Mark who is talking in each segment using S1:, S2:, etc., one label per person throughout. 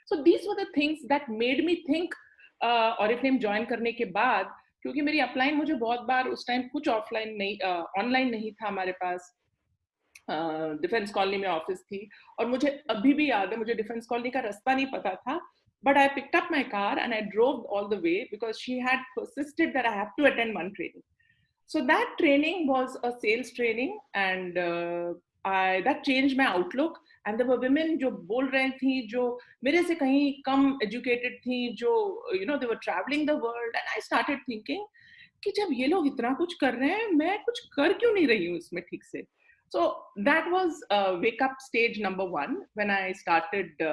S1: So these were the things that made me think Oriflame join करने के बाद, क्योंकि मेरी अपलाइन मुझे बहुत बार उस टाइम कुछ ऑफलाइन नहीं, ऑनलाइन नहीं था हमारे पास, डिफेंस कॉलोनी में ऑफिस थी, और मुझे अभी भी याद है, मुझे डिफेंस कॉलोनी का रास्ता नहीं पता था, but I picked up my car and I drove all the way because she had persisted that I have to attend one training. So that training was a sales training, and that changed my outlook. And there were women जो बोल रही थी, जो मेरे से कहीं कम educated थी, जो they were traveling the world, and I started thinking कि जब ये लोग इतना कुछ कर रहे हैं, मैं कुछ कर क्यों नहीं रही हूँ इसमें ठीक से. So that was wake up stage number one when I started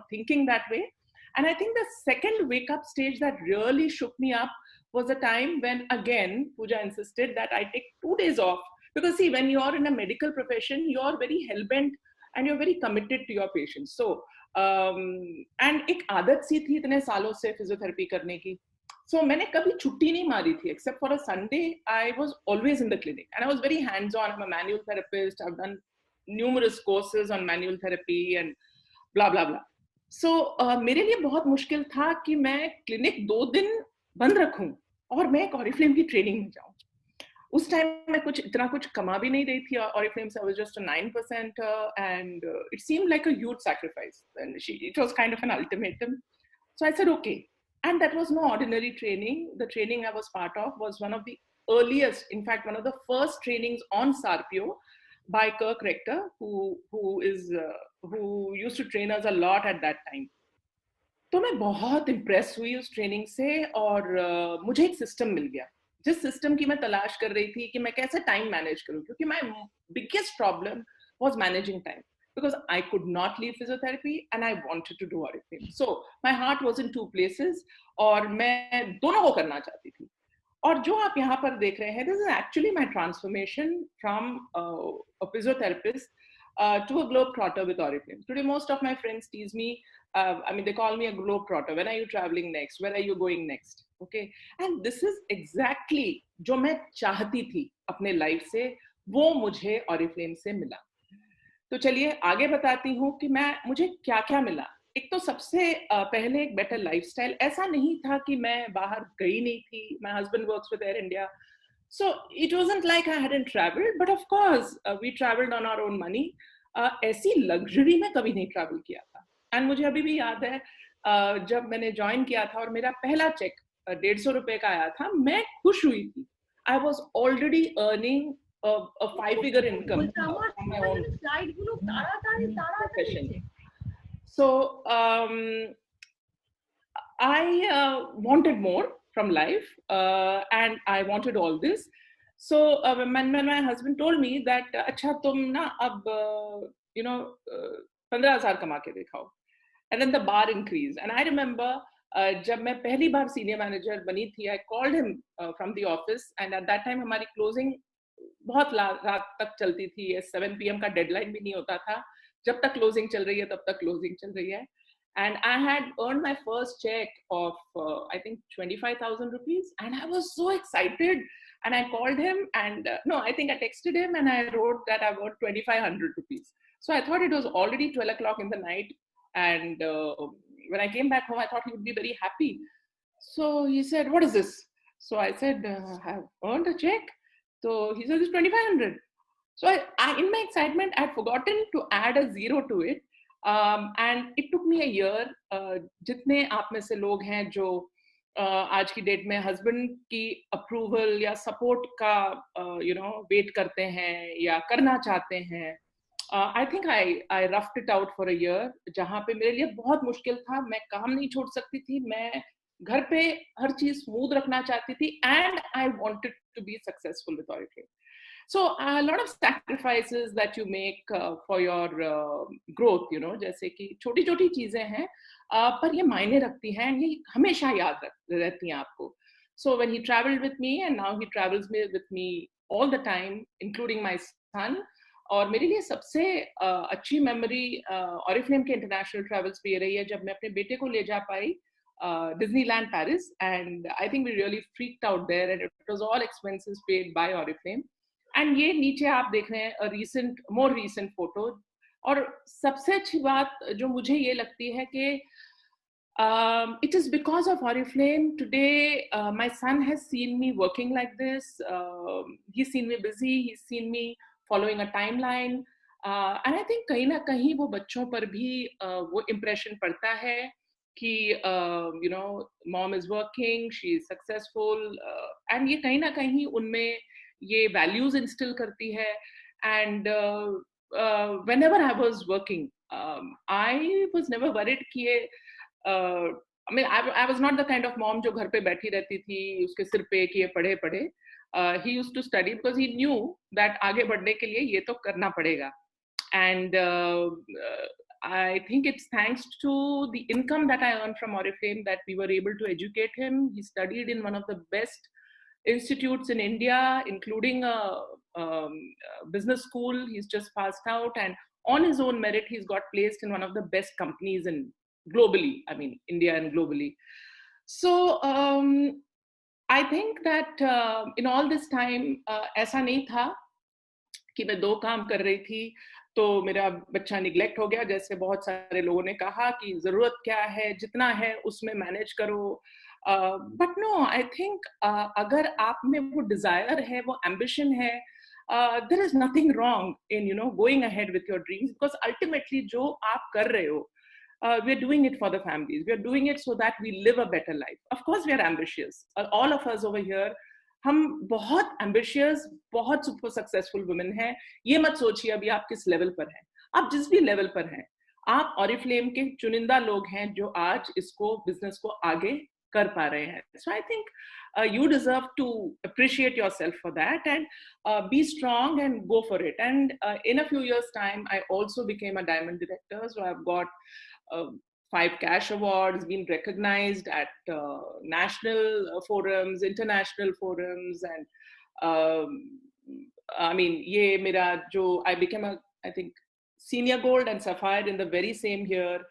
S1: thinking that way. And I think the second wake up stage that really shook me up was a time when again Pooja insisted that I take 2 days off, because see, when you're in a medical profession, you're very hell-bent and you're very committed to your patients. So and एक आदत सी थी इतने सालों से physiotherapy करने की, so मैंने कभी छुट्टी नहीं मारी थी, except for a Sunday. I was always in the clinic and I was very hands-on. I'm a manual therapist. I've done numerous courses on manual therapy and blah blah blah. So मेरे लिए बहुत मुश्किल था कि मैं clinic 2 दिन बंद रखूं और मैं Oriflame की ट्रेनिंग में जाऊं. उस टाइम मैं कुछ इतना कुछ कमा भी नहीं रही थी Oriflame से. I was just a 9%, and it seemed like a huge sacrifice, and it was kind of an ultimatum. So I said okay. And that was no ordinary training. The training I was part of was one of the earliest, in fact, one of the first trainings on Sarpio by Kirk Rector, who used to train us a lot at that time. तो मैं बहुत impress हुई उस training से, और मुझे एक system मिल गया, जिस सिस्टम की मैं तलाश कर रही थी कि मैं कैसे टाइम मैनेज करूं, क्योंकि my biggest problem was managing time, because I could not leave physiotherapy and I wanted to do Oriflame. So my heart was in 2 places, और मैं दोनों को करना चाहती थी. और जो आप यहाँ पर देख रहे हैं, this is actually my transformation from a physiotherapist to a globetrotter with Oriflame. Today, most of my friends tease me. They call me a globetrotter. When are you traveling next? Where are you going next? Okay, and this is exactly जो मैं चाहती थी अपने life से, वो मुझे Oriflame से मिला. तो चलिए आगे बताती हूँ कि मुझे क्या क्या मिला. एक तो सबसे पहले एक बेटर लाइफस्टाइल. ऐसा नहीं था कि मैं बाहर गई नहीं थी. My husband works with air India, so it wasn't like I hadn't traveled, but of course we traveled on our own money. ऐसी लग्जरी में कभी नहीं ट्रैवल किया था. एंड मुझे अभी भी याद है जब मैंने ज्वाइन किया था और मेरा पहला चेक 150 रुपए का आया था, मैं खुश हुई थी. I was already earning a 5-figure income from my own profession. So I wanted more from life, and I wanted all this. So when my husband told me that अच्छा तुम ना अब 15,000 कमा के दिखाओ, and then the bar increased. And I remember जब मैं पहली बार सीनियर मैनेजर बनी थी, I called him from the office, and at that time हमारी क्लोजिंग बहुत रात तक चलती थी. 7 PM का डेडलाइन भी नहीं होता था. जब तक क्लोजिंग चल रही है तब तक क्लोजिंग चल रही है. And I had earned my first check of I think 25,000 rupees, and I was so excited. And I called him, and no, I think I texted him, and I wrote that I got 2,500 rupees. So I thought it was already 12 o'clock in the night, and when I came back home, I thought he would be very happy. So he said, "What is this?" So I said, "I have earned a check." So he said, "It's 2,500." So I, in my excitement, I had forgotten to add a zero to it. And it took me a year. जितने आप में से लोग हैं जो आज की date में हस्बैंड की अप्रूवल या सपोर्ट का वेट करते हैं या करना चाहते हैं, I think I roughed it out for a year, जहाँ पे मेरे लिए बहुत मुश्किल था. मैं काम नहीं छोड़ सकती थी. मैं घर पे हर चीज स्मूथ रखना चाहती थी, and I wanted to be successful with Oriflame. So a lot of sacrifices that you make for your growth, जैसे कि छोटी छोटी चीजें हैं, पर ये मायने रखती हैं, ये हमेशा याद रहती हैं आपको. So when he traveled with me, and now he travels with me all the time, including my son. और मेरे लिए सबसे अच्छी मेमोरी Oriflame के इंटरनेशनल ट्रैवल्स पे ये रही है, जब मैं अपने बेटे को ले जा पाई Disneyland Paris, and I think we really freaked out there, and it was all expenses paid by Oriflame. And ये नीचे आप देख रहे हैं more recent photo. और सबसे अच्छी बात जो मुझे ये लगती है कि it is because of Oriflame today my son has seen me working like this. He's seen me busy, he's seen me following a timeline, and I think कहीं ना कहीं वो बच्चों पर भी वो impression पड़ता है कि you know mom is working, she is successful, and ये कहीं ना कहीं उनमें ये values instill करती है. And whenever I was working, I was never worried कि I mean, I was not the kind of mom जो घर पे बैठी रहती थी उसके सिर पे कि ये पढ़े पढ़े. He used to study because he knew that आगे बढ़ने के लिए ये तो करना पड़ेगा. And I think it's thanks to the income that I earned from Oriflame that we were able to educate him. He studied in one of the best institutes in India, including a business school. He's just passed out, and on his own merit, he's got placed in one of the best companies in globally. I mean, India and globally. So I think that in all this time, ऐसा नहीं था कि मैं 2 काम कर रही थी तो मेरा बच्चा निग्लेक्ट हो गया. जैसे बहुत सारे लोगों ने कहा कि जरूरत क्या है, जितना है उसमें मैनेज करो. बट नो, आई थिंक अगर आप में वो डिजायर है, वो एम्बिशन है, there is nothing wrong in you know going ahead with your dreams, because ultimately जो आप कर रहे हो, we are doing it for the families. We are doing it so that we live a better life. Of course, we are ambitious. All of us over here, हम बहुत ambitious, बहुत super successful women हैं. ये मत सोचिए अभी आप किस लेवल पर हैं. आप जिस भी लेवल पर हैं, आप Oriflame के चुनिंदा लोग हैं जो आज इसको बिजनेस को आगे कर पा रहे हैं. So I think you deserve to appreciate yourself for that and be strong and go for it. And in a few years' time, I also became a diamond director. So I've got 5 cash awards, been recognized at national forums, international forums, and I mean, ye mera jo I became a, I think, senior gold and sapphire in the very same year.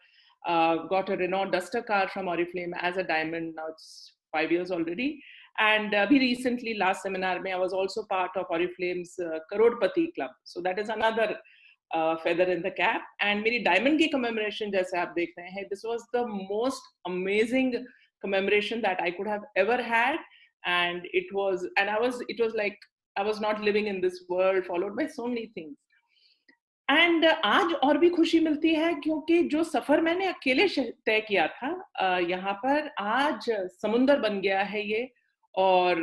S1: Got a Renault Duster car from Oriflame as a diamond. Now it's 5 years already. And abhi recently, last seminar, I was also part of Oriflame's Karodpati Club. So that is another feather in the cap. And मेरी diamond की commemoration जैसे आप देख रहे हैं, this was the most amazing commemoration that I could have ever had. And it was like I was not living in this world, followed by so many things. And आज और भी खुशी मिलती है क्योंकि जो सफर मैंने अकेले तय किया था, यहाँ पर आज समुंदर बन गया है ये. और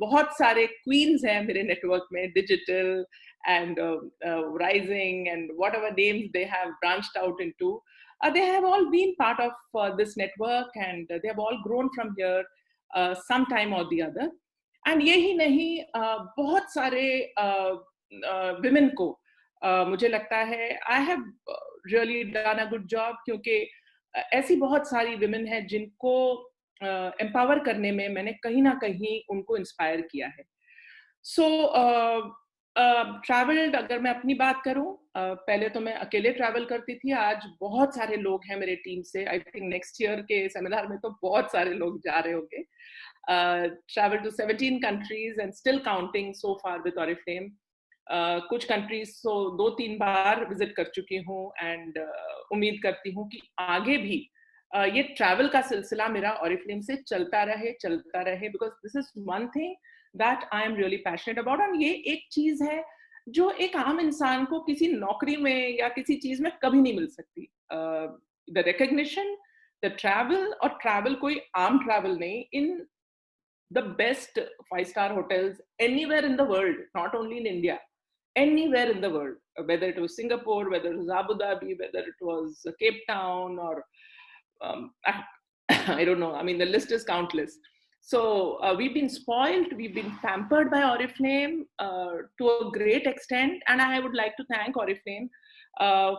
S1: बहुत सारे क्वींस हैं मेरे नेटवर्क में, digital and Rising and whatever names they have branched out into, they have all been part of this network and they have all grown from here sometime or the other. And यही नहीं, बहुत सारे women को मुझे लगता है I have really done a good job, क्योंकि ऐसी बहुत सारी women हैं जिनको empower करने में मैंने कहीं ना कहीं उनको inspire किया है. So ट्रैवल्ड, अगर मैं अपनी बात करूं, पहले तो मैं अकेले ट्रैवल करती थी. आज बहुत सारे लोग हैं मेरे टीम से. आई थिंक नेक्स्ट ईयर के सेमिनार में तो बहुत सारे लोग जा रहे होंगे. Travel to 17 countries and still counting so far with Oriflame. कुछ कंट्रीज तो 2-3 बार विजिट कर चुकी हूँ एंड उम्मीद करती हूँ कि आगे भी ये ट्रैवल का सिलसिला मेरा Oriflame से चलता रहे, because this is one thing that I am really passionate about. And ये एक चीज है जो एक आम इंसान को किसी नौकरी में या किसी चीज में कभी नहीं मिल सकती. The recognition, the travel, और travel कोई आम travel नहीं, in the best 5-star hotels anywhere in the world, not only in India, anywhere in the world, whether it was Singapore, whether it was Abu Dhabi, whether it was Cape Town, or I don't know. I mean, the list is countless. So we've been spoiled, we've been pampered by Oriflame to a great extent, and I would like to thank Oriflame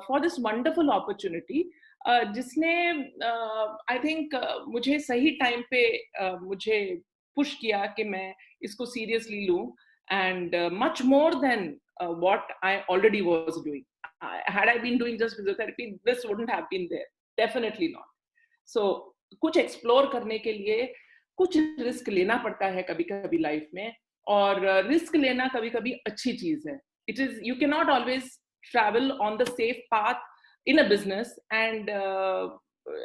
S1: for this wonderful opportunity, जिसने I think मुझे सही time पे मुझे push किया कि मैं इसको seriously लूं, and much more than what I already was doing. Had I been doing just physiotherapy, this wouldn't have been there. Definitely not. So कुछ explore करने के लिए कुछ रिस्क लेना पड़ता है कभी कभी लाइफ में, और रिस्क लेना कभी कभी अच्छी चीज है. It is, you can not always travel on the safe path in a business and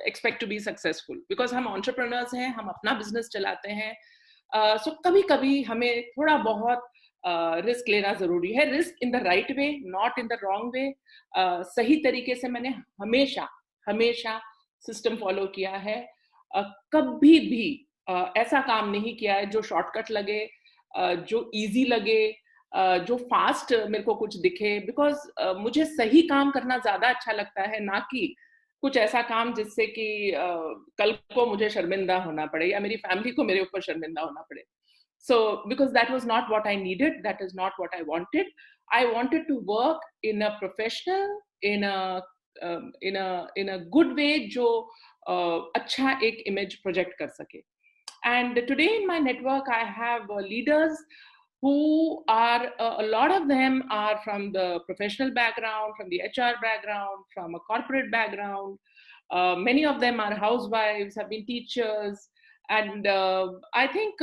S1: expect to be successful, because हम entrepreneurs हैं, हम अपना business चलाते हैं. So कभी कभी हमें थोड़ा बहुत रिस्क लेना जरूरी है. Risk in the right way, not in the wrong way. सही तरीके से मैंने हमेशा हमेशा सिस्टम फॉलो किया है. कभी भी ऐसा काम नहीं किया है जो शॉर्टकट लगे, जो इजी लगे, जो फास्ट मेरे को कुछ दिखे. बिकॉज मुझे सही काम करना ज्यादा अच्छा लगता है, ना कि कुछ ऐसा काम जिससे कि कल को मुझे शर्मिंदा होना पड़े या मेरी फैमिली को मेरे ऊपर शर्मिंदा होना पड़े. So because that was not what I needed, that is not what I wanted. I wanted to work in a professional, in a good way जो अच्छा एक image project कर सके. And today in my network I have leaders who are a lot of them are from the professional background, from the HR background, from a corporate background. Many of them are housewives, have been teachers. And I think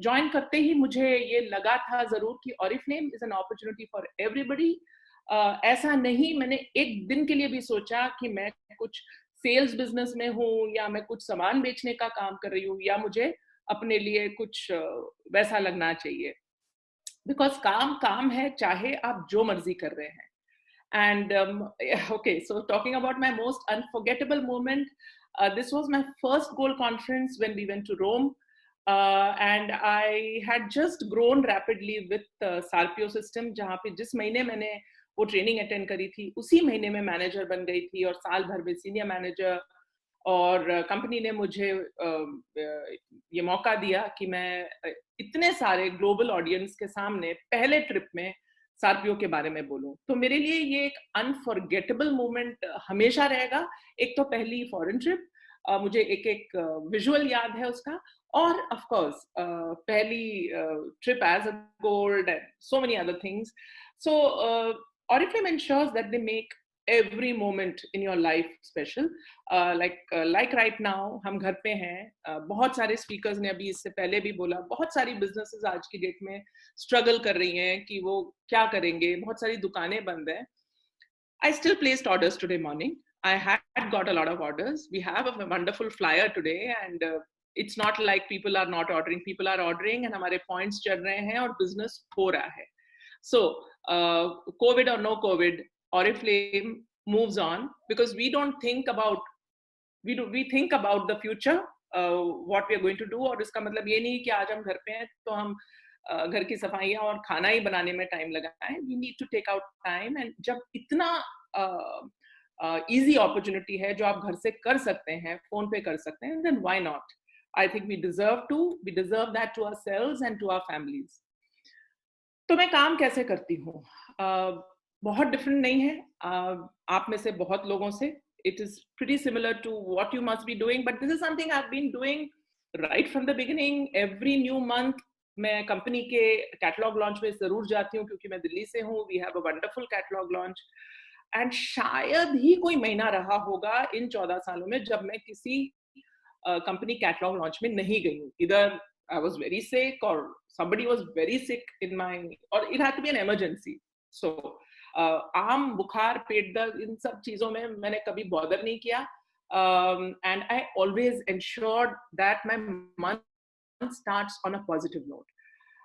S1: join करते ही मुझे ये लगा था जरूर कि Oriflame is an opportunity for everybody. ऐसा नहीं मैंने एक दिन के लिए भी सोचा कि मैं कुछ सेल्स बिजनेस में हूँ या मैं कुछ सामान बेचने का काम कर रही हूँ या मुझे अपने लिए कुछ वैसा लगना चाहिए. बिकॉज काम काम है, चाहे आप जो मर्जी कर रहे हैं. And okay, so talking about my most unforgettable moment, this was my first goal conference when we went to Rome, and I had just grown rapidly with Sarpio system, जहाँ पे जिस महीने मैंने वो ट्रेनिंग अटेंड करी थी उसी महीने में मैनेजर बन गई थी और साल भर में सीनियर मैनेजर. और कंपनी ने मुझे ये मौका दिया कि मैं इतने सारे ग्लोबल ऑडियंस के सामने पहले ट्रिप में सार्पियो के बारे में बोलूं. तो मेरे लिए ये एक अनफॉरगेटेबल मोमेंट हमेशा रहेगा. एक तो पहली फॉरेन ट्रिप, मुझे एक एक विजुअल याद है उसका, और ऑफ कोर्स पहली trip as a gold and so many other things. So Oriflame ensures that they make every moment in your life special. Like right now हम घर पे हैं. बहुत सारे स्पीकर्स ने अभी इससे पहले भी बोला, बहुत सारी बिजनेसेस आज की डेट में स्ट्रगल कर रही हैं कि वो क्या करेंगे. बहुत सारी दुकानें बंद हैं. I still placed orders today morning. I had got a lot of orders. We have a wonderful flyer today, and it's not like people are not ordering. People are ordering, and हमारे points चढ़ रहे हैं और business हो रहा है. So COVID or no COVID, Oriflame moves on because we don't think about we think about the future, what we are going to do. और इसका मतलब ये नहीं कि आज हम घर पे हैं तो हम घर की सफाइयाँ और खाना ही बनाने में टाइम लगाएं. We need to take out time, and जब इतना easy opportunity है जो आप घर से कर सकते हैं, फोन पे कर सकते हैं, then why not? I think we deserve that to ourselves and to our families. तो मैं काम कैसे करती हूँ? बहुत डिफरेंट नहीं है आप में से बहुत लोगों से. It is pretty similar to what you must be doing, but this is something I've been doing right from the beginning. Every new month मैं कंपनी के कैटलॉग लॉन्च में जरूर जाती हूँ क्योंकि मैं दिल्ली से हूँ. We have a wonderful catalogue launch, and शायद ही कोई महीना रहा होगा इन 14 सालों में जब मैं किसी कंपनी कैटलॉग लॉन्च में नहीं गई हूँ. इधर I was very sick or somebody was very sick in my, or it had to be an emergency. So आम बुखार पेट दर्द इन सब चीजों में मैंने कभी बॉदर नहीं किया. And I always ensured that my month starts on a positive note.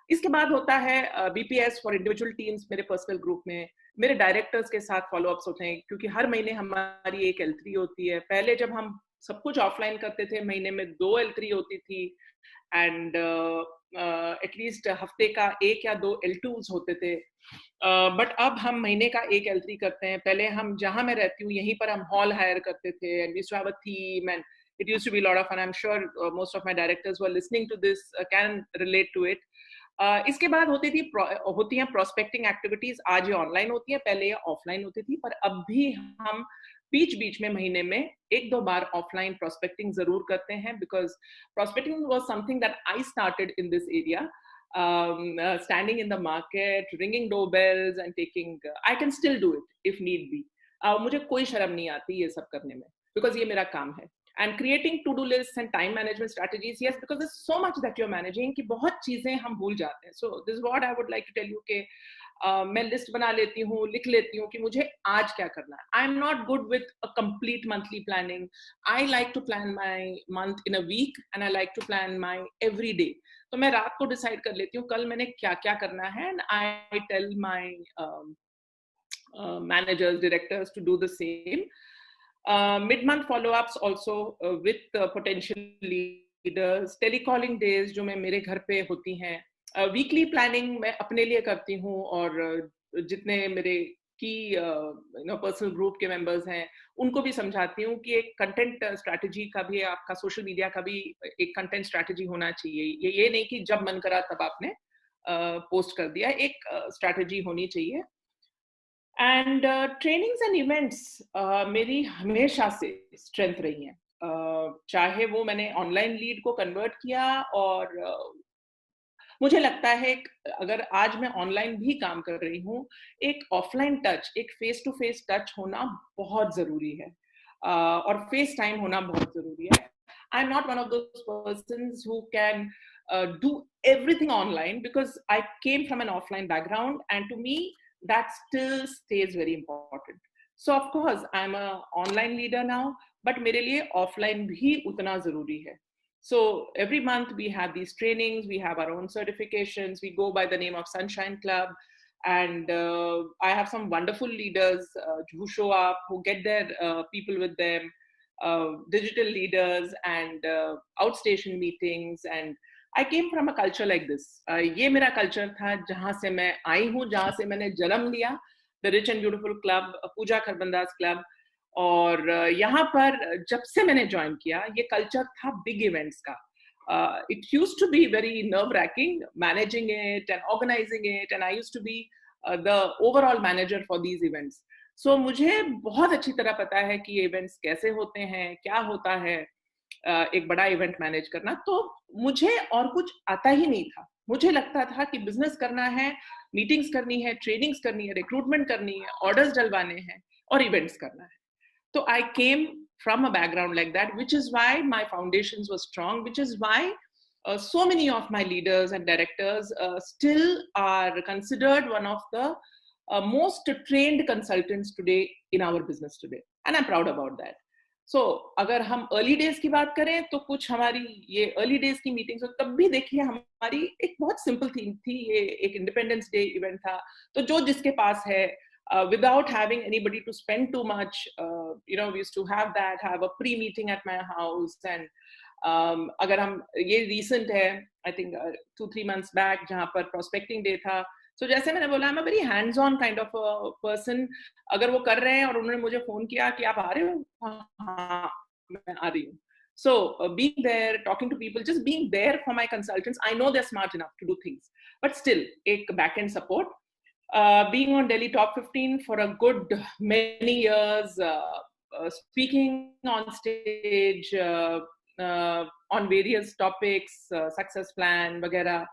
S1: इसके बाद होता है BPS for individual teams. मेरे पर्सनल ग्रुप में मेरे डायरेक्टर्स के साथ फॉलोअप्स होते हैं क्योंकि हर महीने हमारी एक L3 होती है. पहले जब हम सब कुछ ऑफलाइन करते थे महीने में 2 L3 होती थी, एंड एटलीस्ट हफ्ते का 1 या 2 L2s होते थे. बट अब हम महीने का 1 L3 करते हैं. पहले हम जहां मैं रहती हूँ यहीं पर हम हॉल हायर करते थे, and we used to have a theme, and it used to be a lot of fun. I'm sure most of my directors who are listening to this can relate to it. इसके बाद होती हैं prospecting activities. आज ये online होती है, पहले ये ऑफलाइन होती थी, पर अब भी हम बीच में महीने में 1-2 बार ऑफलाइन प्रोस्पेक्टिंग जरूर करते हैं. Because prospecting was something that I started in this area. Standing in the market, ringing doorbells and taking, I can still do it if need be. मुझे कोई शर्म नहीं आती ये सब करने में, because ये मेरा काम है. And creating to-do lists and time management strategies, yes, because there's so much that you're managing कि बहुत चीजें हम भूल जाते हैं. So this is what I would like to tell you कि मैं लिस्ट बना लेती हूँ, लिख लेती हूँ कि मुझे आज क्या करना है. I am not good with a complete monthly planning. I like to plan my month in a week and I like to plan my every day. तो मैं रात को डिसाइड कर लेती हूँ कल मैंने क्या क्या करना है, and I tell my managers, directors to do the same. Mid-month follow-ups also with potential leaders. Telecalling days जो मैं मेरे घर पे होती हैं. Weekly planning मैं अपने लिए करती हूँ, और जितने मेरे की पर्सनल ग्रुप के मेंबर्स हैं उनको भी समझाती हूँ कि एक कंटेंट स्ट्रैटेजी का भी, आपका सोशल मीडिया का भी एक कंटेंट स्ट्रैटेजी होना चाहिए. ये नहीं कि जब मन करा तब आपने पोस्ट कर दिया. एक स्ट्रैटेजी होनी चाहिए. एंड ट्रेनिंग्स एंड इवेंट्स मेरी हमेशा से स्ट्रेंथ रही हैं. चाहे वो मैंने ऑनलाइन लीड को कन्वर्ट किया, और मुझे लगता है अगर आज मैं ऑनलाइन भी काम कर रही हूँ, एक ऑफलाइन टच, एक फेस टू फेस टच होना बहुत जरूरी है, और फेस टाइम होना बहुत जरूरी है. I am not one of those persons who can do everything online, because I came from an offline background, and to me that still stays very important. So of course I'm a online leader now, but मेरे लिए offline भी उतना जरूरी है. So every month we have these trainings, we have our own certifications, we go by the name of Sunshine Club, and I have some wonderful leaders who show up, who get their people with them, digital leaders, and outstation meetings. And I came from a culture like this. ये मेरा culture था जहाँ से मैं आई हूँ, जहाँ से मैंने जन्म लिया, The Rich and Beautiful Club, Pooja Kharbanda's club. और यहाँ पर जब से मैंने ज्वाइन किया, ये कल्चर था बिग इवेंट्स का. It used to be very nerve-wracking managing it and organizing it, and I used to be the overall manager for these events. So मुझे बहुत अच्छी तरह पता है कि ये इवेंट्स कैसे होते हैं, क्या होता है एक बड़ा इवेंट मैनेज करना. तो मुझे और कुछ आता ही नहीं था. मुझे लगता था कि बिजनेस करना है, मीटिंग्स करनी है, ट्रेनिंग्स करनी है, रिक्रूटमेंट करनी है, ऑर्डर्स डलवाने हैं, और इवेंट्स करना है. So I came from a background like that, which is why my foundations were strong, which is why so many of my leaders and directors still are considered one of the most trained consultants today in our business today. And I'm proud about that. So अगर हम early days की बात करें, तो कुछ हमारी ये early days की मीटिंग्स हो, तब भी देखिए हमारी एक बहुत सिंपल थीम थी. ये एक इंडिपेंडेंस डे इवेंट था, तो जो जिसके पास है, without having anybody to spend too much, we used to have a pre-meeting at my house. And अगर हम ये recent है, I think 2-3 months back, जहाँ पर prospecting day था. So जैसे मैंने बोला, I'm a very hands-on kind of a person. अगर वो कर रहे हैं और उन्होंने मुझे फोन किया कि आप आ रहे हो, हाँ मैं आ रही हूँ. So being there, talking to people, just being there for my consultants. I know they're smart enough to do things, but still एक back-end support. Being on Delhi Top 15 for a good many years, speaking on stage on various topics, success plan वगैरह,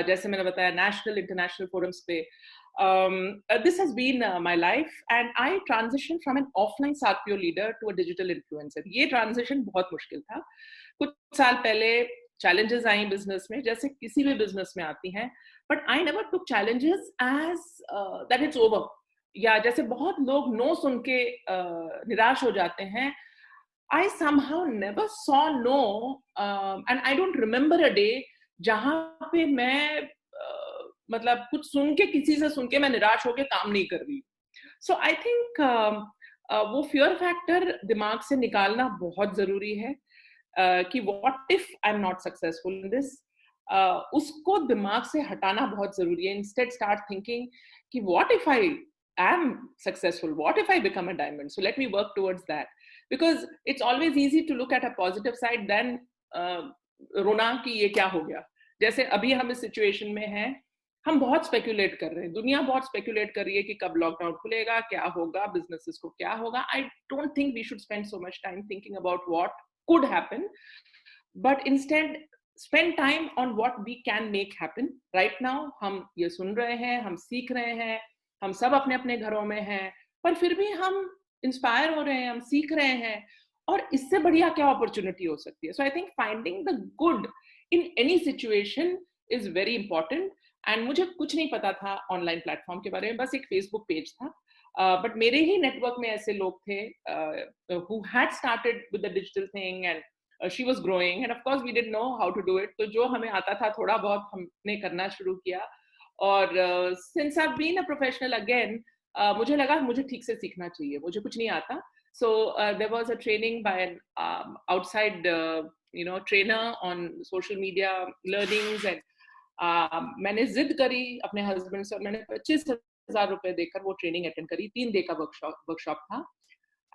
S1: जैसे मैंने बताया national international forums पे. This has been my life, and I transitioned from an offline SRPO leader to a digital influencer. ये transition बहुत मुश्किल था. कुछ साल पहले challenges आई business में, जैसे किसी भी business में आती हैं, but I never took challenges as that it's over. या जैसे बहुत लोग no सुन के निराश हो जाते हैं. I somehow never saw no, and I don't remember a day जहाँ पे मैं मतलब कुछ सुन के, किसी से सुन के मैं निराश होके काम नहीं कर रही. So I think वो fear factor दिमाग से निकालना बहुत जरूरी है, कि what if I'm not successful in this, उसको दिमाग से हटाना बहुत जरूरी है. Instead start thinking कि what if I am successful, what if I become a diamond, so let me work towards that. Because it's always easy to look at a positive side than रोना कि ये क्या हो गया. जैसे अभी हम इस सिचुएशन में हैं, हम बहुत स्पेकुलेट कर रहे हैं, दुनिया बहुत स्पेकुलेट कर रही है कि कब लॉकडाउन खुलेगा, क्या होगा, बिजनेसेस को क्या होगा. I don't think we should spend so much time thinking about what could happen, but instead spend time on what we can make happen right now. हम ये सुन रहे हैं, हम सीख रहे हैं, हम सब अपने अपने घरों में हैं, पर फिर भी हम इंस्पायर हो रहे हैं, हम सीख रहे हैं, और इससे बढ़िया क्या अपॉर्चुनिटी हो सकती है. So I think finding the good in any situation is very important. And मुझे कुछ नहीं पता था ऑनलाइन प्लेटफॉर्म के बारे में, बस एक फेसबुक पेज था. बट मेरे ही नेटवर्क में ऐसे लोग थे who had started with the digital thing, and she was growing, and of course we didn't know how to do it. तो जो हमें आता था थोड़ा बहुत हमने करना शुरू किया. और since I've been a professional again, मुझे लगा मुझे ठीक से सीखना चाहिए, मुझे कुछ नहीं आता. So there was a training by an outside trainer on social media learnings, and मैंने जिद करी अपने हस्बैंड से, और मैंने 25,000 रुपए देकर वो ट्रेनिंग अटेंड करी. 3 डे का वर्कशॉप था.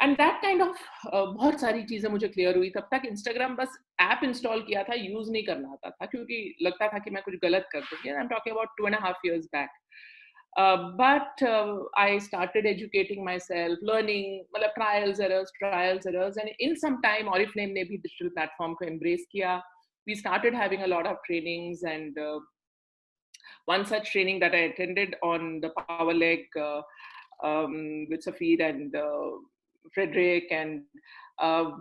S1: एंड दैट काइंड ऑफ बहुत सारी चीजें मुझे क्लियर हुई. तब तक इंस्टाग्राम बस ऐप इंस्टॉल किया था, यूज नहीं करना आता था, क्योंकि लगता था कि मैं कुछ गलत कर दूंगी. I am talking about 2.5 years back. But I started educating myself, learning, मतलब trials, errors, and in some time Oriflame ने भी digital platform को embrace किया. We started having a lot of trainings, and one such training that I attended on the power leg with Safir and Frederick, and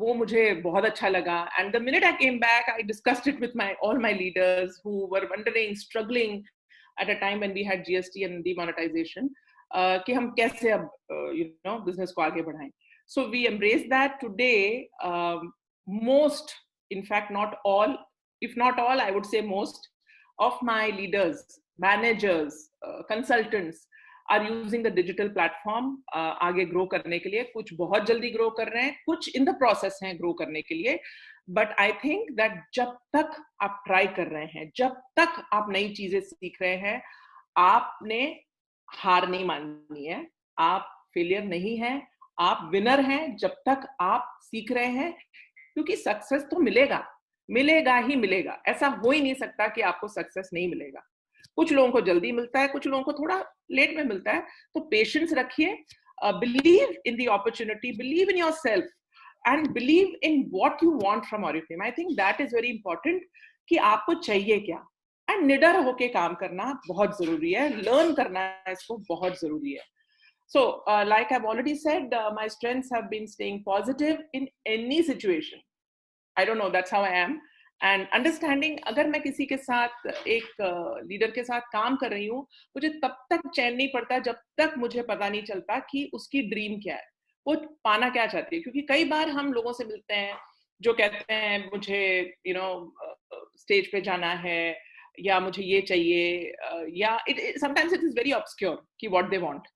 S1: वो मुझे बहुत अच्छा लगा. And the minute I came back, I discussed it with all my leaders who were wondering, struggling at a time when we had GST and demonetization, कि हम कैसे अब business को आगे बढ़ाएं. So we embraced that. Today, most, in fact not all, if not all, I would say most of my leaders, managers, consultants are using the digital platform आगे grow करने के लिए. कुछ बहुत जल्दी grow कर रहे हैं, कुछ in the process हैं grow करने के लिए. But I think that जब तक आप try कर रहे हैं, जब तक आप नई चीजें सीख रहे हैं, आपने हार नहीं माननी है. आप failure नहीं है, आप winner हैं जब तक आप सीख रहे हैं, क्योंकि सक्सेस तो मिलेगा ही मिलेगा. ऐसा हो ही नहीं सकता कि आपको सक्सेस नहीं मिलेगा. कुछ लोगों को जल्दी मिलता है, कुछ लोगों को थोड़ा लेट में मिलता है. तो पेशेंस रखिए, believe in the opportunity, believe in yourself, and believe in what you want from Oriflame. I think that is very important, कि आपको चाहिए क्या. एंड निडर होके काम करना बहुत जरूरी है, लर्न करना इसको बहुत जरूरी है. So, like I've already said, my strengths have been staying positive in any situation. I don't know, that's how I am. And understanding, अगर मैं किसी के साथ, एक लीडर के साथ काम कर रही हूँ, मुझे तब तक चैन नहीं पड़ता जब तक मुझे पता नहीं चलता कि उसकी ड्रीम क्या है, वो पाना क्या चाहती है. क्योंकि कई बार हम लोगों से मिलते हैं जो कहते हैं मुझे स्टेज पे जाना है, या मुझे ये चाहिए, या sometimes it is very obscure कि what they want.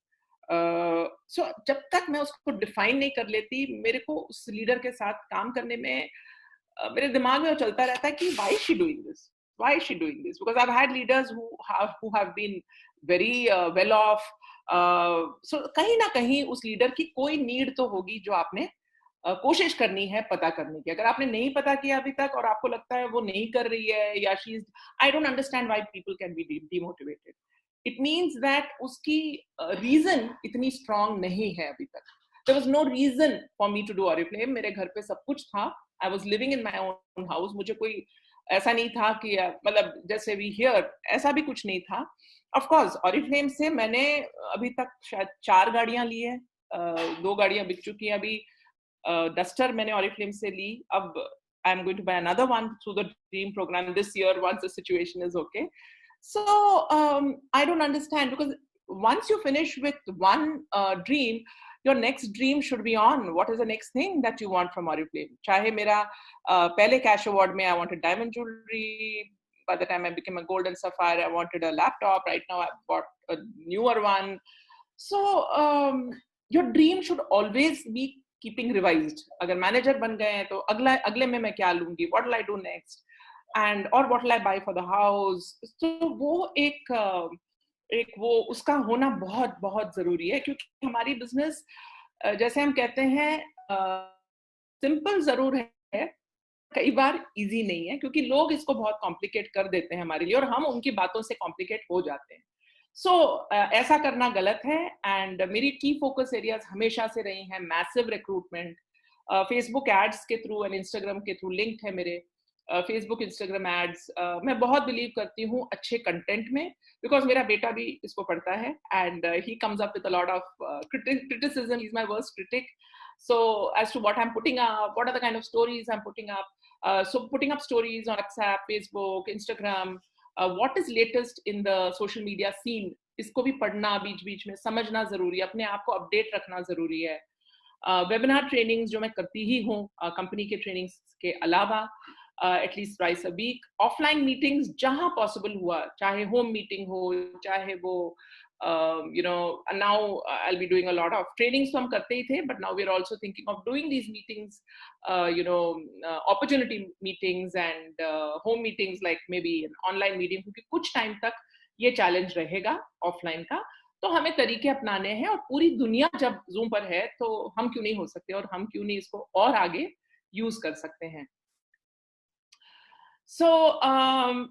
S1: So जब तक मैं उसको डिफाइन नहीं कर लेती, मेरे को उस लीडर के साथ काम करने में मेरे दिमाग में वो चलता रहता है कि why is she doing this, because I've had leaders who have been very well off. So कहीं ना कहीं उस लीडर की कोई नीड तो होगी जो आपने कोशिश करनी है पता करने की. अगर आपने नहीं पता किया अभी तक और आपको लगता है वो नहीं कर रही है, या I don't understand why people can be demotivated. It means that उसकी रीजन इतनी स्ट्रांग नहीं है अभी तक. There was no reason for me to do Oriflame. मेरे घर पे सब कुछ था. I was living in my own house. मुझे कोई ऐसा नहीं था कि मतलब जैसे we hear, ऐसा भी कुछ नहीं था. Of course, Oriflame से मैंने अभी तक शायद 4 गाड़ियां ली है, 2 गाड़ियां बिक चुकी हैं अभी. डस्टर मैंने Oriflame से ली. अब I am going to buy another one through the Dream program this year once the situation is okay. So I don't understand, because once you finish with one dream, your next dream should be on. What is the next thing that you want from Oriflame? चाहे मेरा पहले cash award में I wanted diamond jewelry. By the time I became a gold and sapphire, I wanted a laptop. Right now I've bought a newer one. So your dream should always be keeping revised. अगर manager बन गए हैं तो अगले में मैं क्या लूंगी? What will I do next? And or what will I buy for the house? So वो एक वो उसका होना बहुत बहुत जरूरी है, क्योंकि हमारी बिजनेस जैसे हम कहते हैं सिंपल जरूर है, कई बार इजी नहीं है, क्योंकि लोग इसको बहुत कॉम्प्लिकेट कर देते हैं हमारे लिए, और हम उनकी बातों से कॉम्प्लिकेट हो जाते हैं. सो ऐसा करना गलत है. एंड मेरी की फोकस एरियाज हमेशा से रही हैं मैसिव रिक्रूटमेंट, फेसबुक एड्स के थ्रू एंड इंस्टाग्राम के थ्रू लिंक्ड है मेरे. फेसबुक इंस्टाग्राम एड्स, मैं बहुत बिलीव करती हूँ अच्छे कंटेंट में, बिकॉज मेरा बेटा भी इसको पढ़ता है, and he comes up with a lot of criticism. He's my worst critic. So as to what I'm putting up, what are the kind of stories I'm putting up, so putting up stories on WhatsApp, Facebook, Instagram, what is latest in the social media scene, इसको भी पढ़ना बीच बीच में, समझना जरूरी है, अपने आप को अपडेट रखना जरूरी है. वेबिनार ट्रेनिंग्स जो मैं करती ही हूँ कंपनी के ट्रेनिंग्स के अलावा, at least twice a week. Offline meetings जहां पॉसिबल हुआ, चाहे होम मीटिंग हो, चाहे वो now I'll be doing a lot of trainings, तो हम करते ही थे, but now we're also thinking of doing these meetings, opportunity meetings and home meetings, like maybe an online meeting, क्योंकि कुछ टाइम तक ये चैलेंज रहेगा ऑफलाइन का. तो हमें तरीके अपनाने हैं, और पूरी दुनिया जब जूम पर है तो हम क्यों नहीं हो सकते, और हम क्यों नहीं इसको और आगे यूज कर सकते हैं. So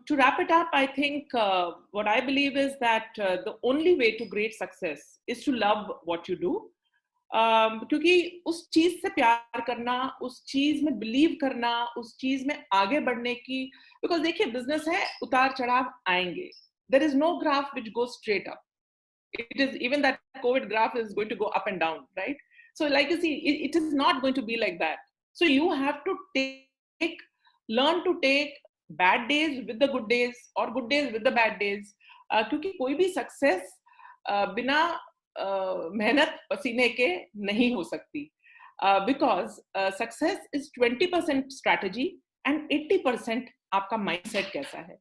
S1: to wrap it up, I think what I believe is that the only way to great success is to love what you do. क्योंकि उस चीज से प्यार करना, उस चीज में बिलीव करना, उस चीज में आगे बढ़ने की, बिकॉज देखिए बिजनेस है, उतार चढ़ाव आएंगे. There is no graph which goes straight up. It is, even that COVID graph is going to go up and down, right? So like you see, it is not going to be like that. So you have to learn to take bad days with the good days, or good days with the bad days. क्योंकि कोई भी success बिना मेहनत पसीने के नहीं हो सकती. Because success is 20% strategy and 80% आपका माइंडसेट कैसा है.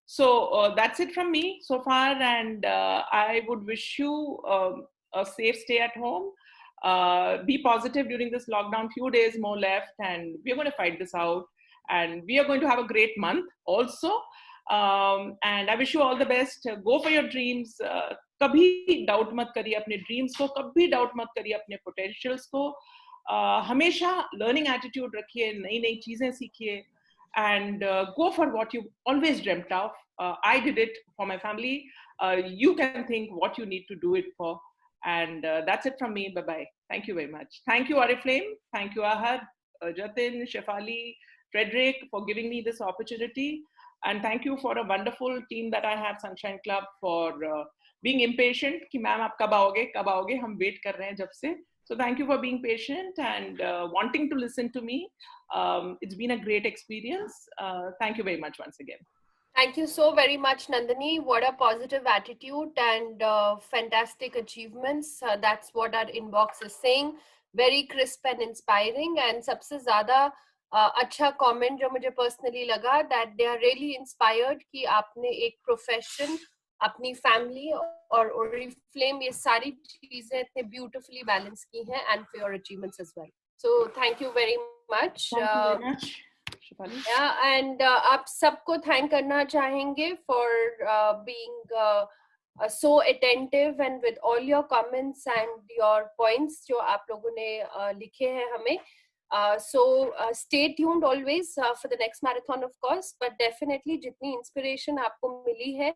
S1: So that's it from me so far, and I would wish you a safe stay at home. Be positive during this lockdown. Few days more left, and we're going to fight this out, and we are going to have a great month also. And I wish you all the best. Go for your dreams. कभी doubt मत करिए अपने dreams को, कभी doubt मत करिए अपने potentials को. हमेशा लर्निंग एटीट्यूड रखिए, नई नई चीजें सीखिए, and go for what you always dreamt of. I did it for my family. You can think what you need to do it for. And that's it from me. Bye bye. Thank you very much. Thank you, Oriflame. Thank you, Ahad, Jatin, Shefali, Frederick, for giving me this opportunity. And thank you for a wonderful team that I have, Sunshine Club, for being impatient. कि ma'am आप कब आओगे, हम wait कर रहे हैं जब से. So thank you for being patient and wanting to listen to me. It's been a great experience. Thank you very much once again.
S2: Thank you so very much, Nandini. What a positive attitude and fantastic achievements. That's what our inbox is saying. Very crisp and inspiring. And सबसे ज़्यादा अच्छा comment जो मुझे personally लगा, that they are really inspired कि आपने एक profession, अपनी फैमिली और Oriflame, ये सारी चीजें इतने ब्यूटिफुली बैलेंस की हैं, and for your achievements as well. So thank you very much.
S1: Thank you very much.
S2: Yeah, and आप सबको thank करना चाहेंगे for being so attentive and with all your comments and your points जो आप लोगों ने लिखे हैं हमें. So stay tuned always for the next marathon, of course, but definitely जितनी inspiration आपको मिली है,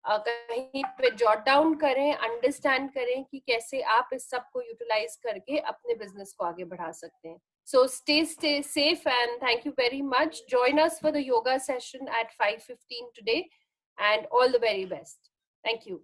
S2: कहीं पे जॉट डाउन करें, अंडरस्टैंड करें कि कैसे आप इस सब को यूटिलाइज करके अपने बिजनेस को आगे बढ़ा सकते हैं. So stay safe, and thank you very much. Join us for the yoga session at 5:15 today, and all the very best. Thank you.